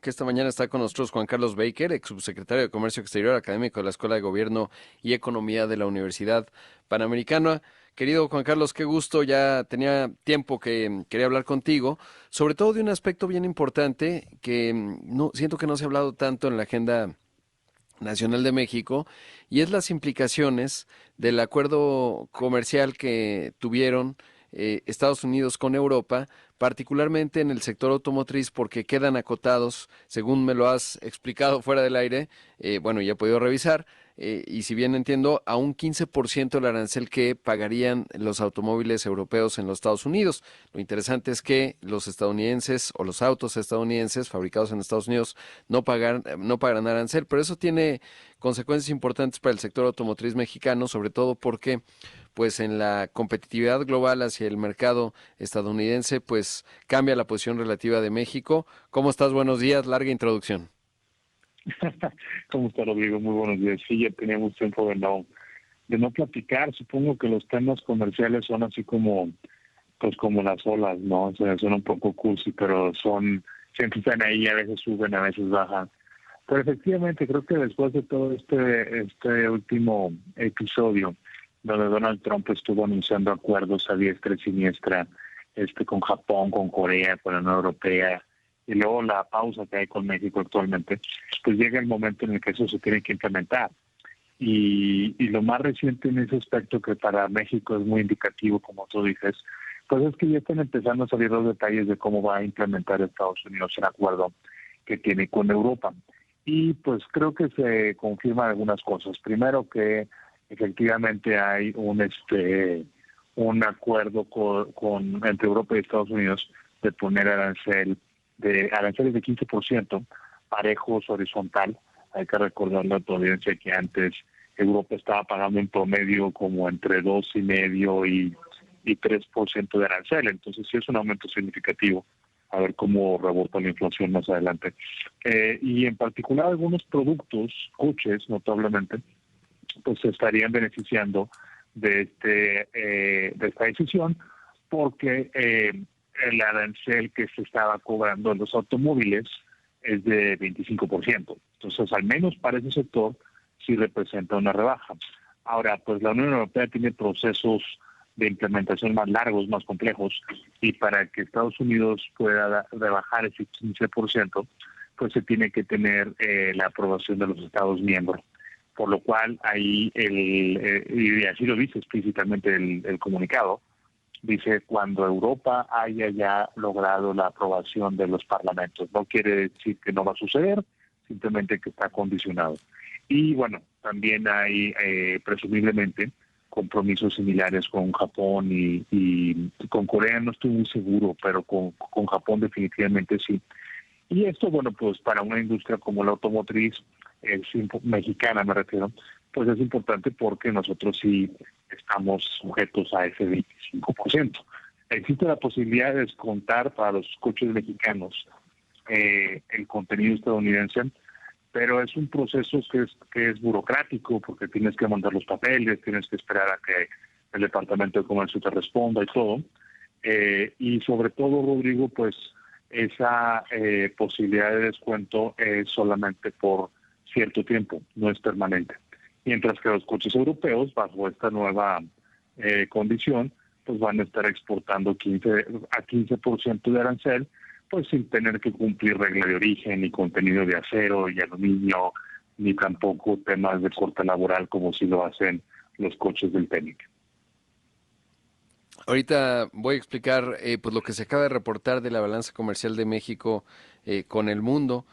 que esta mañana está con nosotros Juan Carlos Baker, ex subsecretario de Comercio Exterior académico de la Escuela de Gobierno y Economía de la Universidad Panamericana. Querido Juan Carlos, qué gusto, ya tenía tiempo que quería hablar contigo, sobre todo de un aspecto bien importante que no siento que no se ha hablado tanto en la agenda nacional de México, y es las implicaciones del acuerdo comercial que tuvieron Estados Unidos con Europa, particularmente en el sector automotriz, porque quedan acotados, según me lo has explicado fuera del aire, bueno, ya he podido revisar, y si bien entiendo, a un 15% el arancel que pagarían los automóviles europeos en los Estados Unidos. Lo interesante es que los estadounidenses o los autos estadounidenses fabricados en Estados Unidos no pagarán arancel, pero eso tiene consecuencias importantes para el sector automotriz mexicano, sobre todo porque pues en la competitividad global hacia el mercado estadounidense, pues cambia la posición relativa de México. ¿Cómo estás? Buenos días, larga introducción. ¿Cómo está, Rodrigo? Muy buenos días. Sí, ya teníamos tiempo de no platicar. Supongo que los temas comerciales son así como, pues como las olas, ¿no? O sea, son un poco cursi, pero siempre están ahí, a veces suben, a veces bajan. Pero efectivamente, creo que después de todo este último episodio, donde Donald Trump estuvo anunciando acuerdos a diestra y siniestra, con Japón, con Corea, con la Unión Europea, y luego la pausa que hay con México actualmente, pues llega el momento en el que eso se tiene que implementar. Y lo más reciente en ese aspecto, que para México es muy indicativo, como tú dices, pues es que ya están empezando a salir los detalles de cómo va a implementar Estados Unidos el acuerdo que tiene con Europa. Y pues creo que se confirman algunas cosas. Primero, que efectivamente hay un acuerdo entre Europa y Estados Unidos de poner aranceles de 15%, parejos, horizontal. Hay que recordarle a tu audiencia que antes Europa estaba pagando en promedio como entre 2,5% y 3% de arancel. Entonces sí es un aumento significativo. A ver cómo rebota la inflación más adelante. Y en particular algunos productos, coches notablemente, pues se estarían beneficiando de esta decisión, porque el arancel que se estaba cobrando en los automóviles es de 25%. Entonces, al menos para ese sector, sí representa una rebaja. Ahora, pues la Unión Europea tiene procesos de implementación más largos, más complejos, y para que Estados Unidos pueda rebajar ese 15%, pues se tiene que tener la aprobación de los Estados miembros. Por lo cual, ahí, y así lo dice explícitamente el comunicado, dice cuando Europa haya ya logrado la aprobación de los parlamentos. No quiere decir que no va a suceder, simplemente que está condicionado. Y bueno, también hay presumiblemente compromisos similares con Japón y con Corea no estoy muy seguro, pero con Japón definitivamente sí. Y esto, bueno, pues para una industria como la automotriz, mexicana me refiero, pues es importante porque nosotros sí estamos sujetos a ese 25%. Existe la posibilidad de descontar para los coches mexicanos el contenido estadounidense, pero es un proceso que es burocrático, porque tienes que mandar los papeles, tienes que esperar a que el Departamento de Comercio te responda y todo. Y sobre todo, Rodrigo, pues esa posibilidad de descuento es solamente por cierto tiempo, no es permanente. Mientras que los coches europeos, bajo esta nueva condición, pues van a estar exportando 15% de arancel, pues sin tener que cumplir regla de origen, ni contenido de acero y aluminio, ni tampoco temas de corte laboral como si lo hacen los coches del TEMEC. Ahorita voy a explicar pues lo que se acaba de reportar de la balanza comercial de México con el mundo,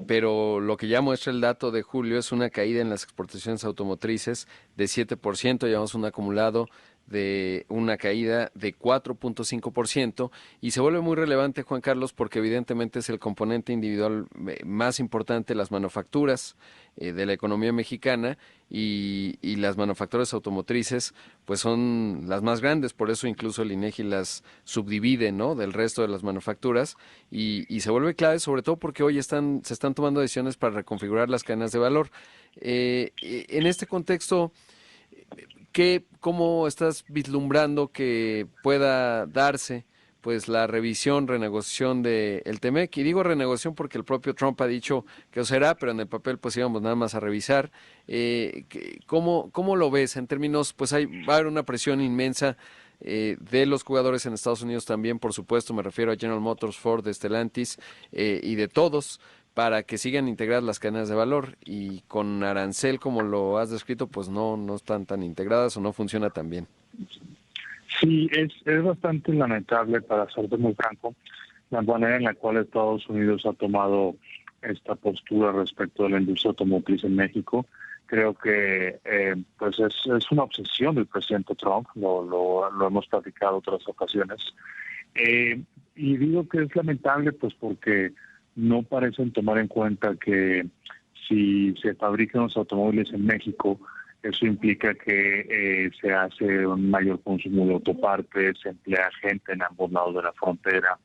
pero lo que ya muestra el dato de julio es una caída en las exportaciones automotrices de 7%, llevamos un acumulado de una caída de 4.5%, y se vuelve muy relevante, Juan Carlos, porque evidentemente es el componente individual más importante, las manufacturas de la economía mexicana, y las manufacturas automotrices pues son las más grandes, por eso incluso el INEGI las subdivide, ¿no?, del resto de las manufacturas, y se vuelve clave sobre todo porque hoy se están tomando decisiones para reconfigurar las cadenas de valor. En este contexto, ¿cómo estás vislumbrando que pueda darse pues la revisión, renegociación del TEMEC. Y digo renegociación porque el propio Trump ha dicho que lo será, pero en el papel pues íbamos nada más a revisar. ¿Cómo lo ves en términos, pues va a haber una presión inmensa de los jugadores en Estados Unidos también, por supuesto, me refiero a General Motors, Ford, Stellantis y de todos, para que sigan integradas las cadenas de valor, y con arancel, como lo has descrito, pues no están tan integradas o no funciona tan bien. Sí, es bastante lamentable, para serte muy franco, la manera en la cual Estados Unidos ha tomado esta postura respecto de la industria automotriz en México. Creo que pues es una obsesión del presidente Trump, lo hemos platicado otras ocasiones. Y digo que es lamentable pues porque no parecen tomar en cuenta que si se fabrican los automóviles en México, eso implica que se hace un mayor consumo de autopartes, se emplea gente en ambos lados de la frontera.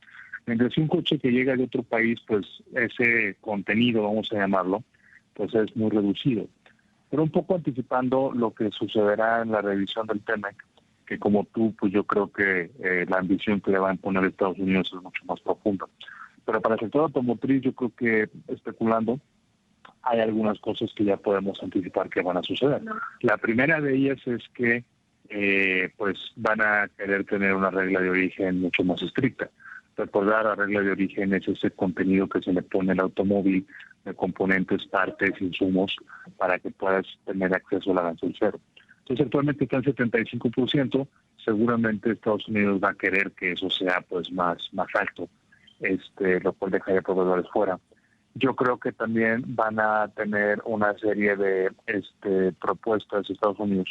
Mientras si un coche que llega de otro país, pues ese contenido, vamos a llamarlo, pues es muy reducido. Pero un poco anticipando lo que sucederá en la revisión del TEMEC, que como tú, pues yo creo que la ambición que le va a imponer Estados Unidos es mucho más profunda. Pero para el sector automotriz, yo creo que, especulando, hay algunas cosas que ya podemos anticipar que van a suceder. La primera de ellas es que pues van a querer tener una regla de origen mucho más estricta. Recordar, la regla de origen es ese contenido que se le pone al automóvil de componentes, partes, insumos, para que puedas tener acceso al arancel cero. Entonces, actualmente está en 75%, seguramente Estados Unidos va a querer que eso sea pues más alto, lo cual dejaría proveedores fuera. Yo creo que también van a tener una serie de propuestas de Estados Unidos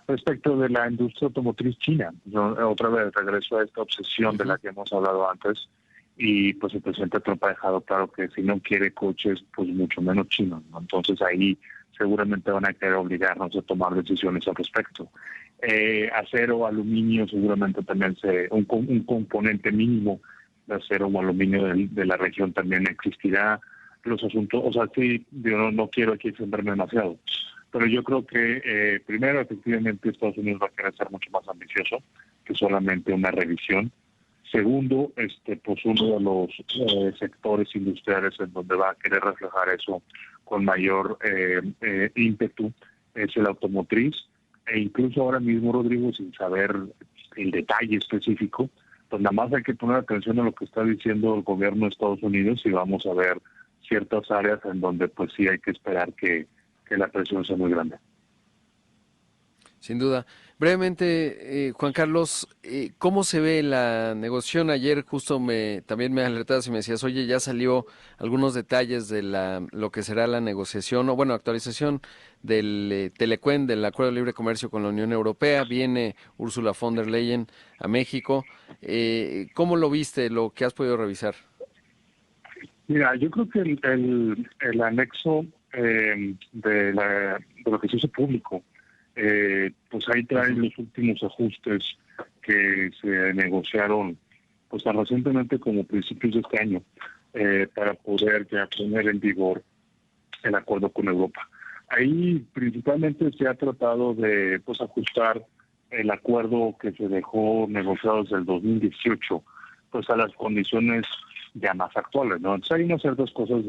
respecto de la industria automotriz china. Yo otra vez regreso a esta obsesión de la que hemos hablado antes, y pues el presidente Trump ha dejado claro que si no quiere coches, pues mucho menos chinos, ¿no? Entonces ahí seguramente van a querer obligarnos a tomar decisiones al respecto. Acero, aluminio, seguramente también un componente mínimo de acero o aluminio de la región también existirá. Los asuntos, o sea, sí, yo no quiero aquí extenderme demasiado, pero yo creo que primero, efectivamente, Estados Unidos va a querer ser mucho más ambicioso que solamente una revisión. Segundo, pues uno de los sectores industriales en donde va a querer reflejar eso con mayor ímpetu es el automotriz, e incluso ahora mismo, Rodrigo, sin saber el detalle específico, pues nada más hay que poner atención a lo que está diciendo el gobierno de Estados Unidos y vamos a ver ciertas áreas en donde pues sí hay que esperar que la presión sea muy grande. Sin duda. Brevemente, Juan Carlos, ¿cómo se ve la negociación? Ayer justo también me alertabas y me decías, oye, ya salió algunos detalles de lo que será la negociación, o bueno, actualización del Telecuen, del Acuerdo de Libre Comercio con la Unión Europea. Viene Ursula von der Leyen a México. ¿Cómo lo viste, lo que has podido revisar? Mira, yo creo que el anexo de lo que se hizo público, pues ahí traen los últimos ajustes que se negociaron pues tan recientemente como principios de este año, para poder ya poner en vigor el acuerdo con Europa. Ahí principalmente se ha tratado de pues ajustar el acuerdo que se dejó negociado desde el 2018 pues a las condiciones ya más actuales, ¿no? Entonces hay unas ciertas cosas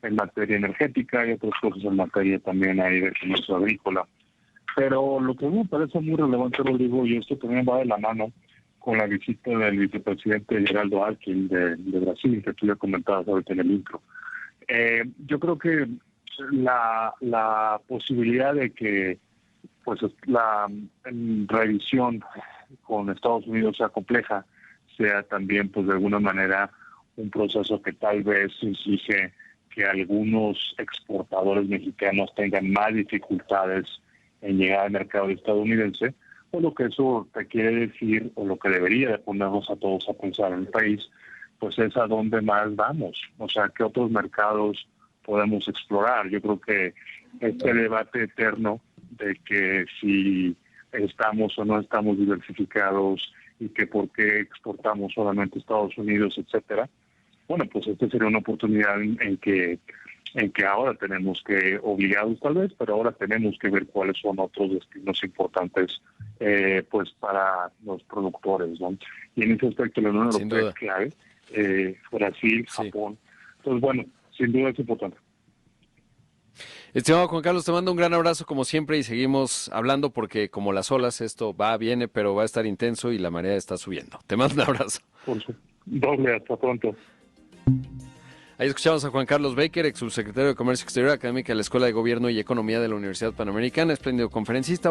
en materia energética y otras cosas en materia también ahí de comercio agrícola. Pero lo que a mí me parece muy relevante, Rodrigo, y esto también va de la mano con la visita del vicepresidente Geraldo Alckmin de Brasil, que tú ya comentabas ahorita en el intro. Yo creo que la posibilidad de que pues la revisión con Estados Unidos sea compleja, sea también pues de alguna manera un proceso que tal vez exige que algunos exportadores mexicanos tengan más dificultades en llegar al mercado estadounidense, o lo que eso te quiere decir, o lo que debería de ponernos a todos a pensar en el país, pues es a dónde más vamos, o sea, qué otros mercados podemos explorar. Yo creo que este debate eterno de que si estamos o no estamos diversificados y que por qué exportamos solamente a Estados Unidos, etcétera. Bueno, pues esta sería una oportunidad en que ahora tenemos que, obligados tal vez, pero ahora tenemos que ver cuáles son otros destinos importantes pues para los productores, ¿no? Y en ese aspecto la Unión Sin Europea duda. es clave, Brasil, Sí. Japón. Entonces, bueno, sin duda es importante. Estimado Juan Carlos, te mando un gran abrazo como siempre y seguimos hablando porque como las olas esto va, viene, pero va a estar intenso y la marea está subiendo. Te mando un abrazo. Por su doble, hasta pronto. Ahí escuchamos a Juan Carlos Baker, ex subsecretario de Comercio Exterior Académica de la Escuela de Gobierno y Economía de la Universidad Panamericana, espléndido conferencista.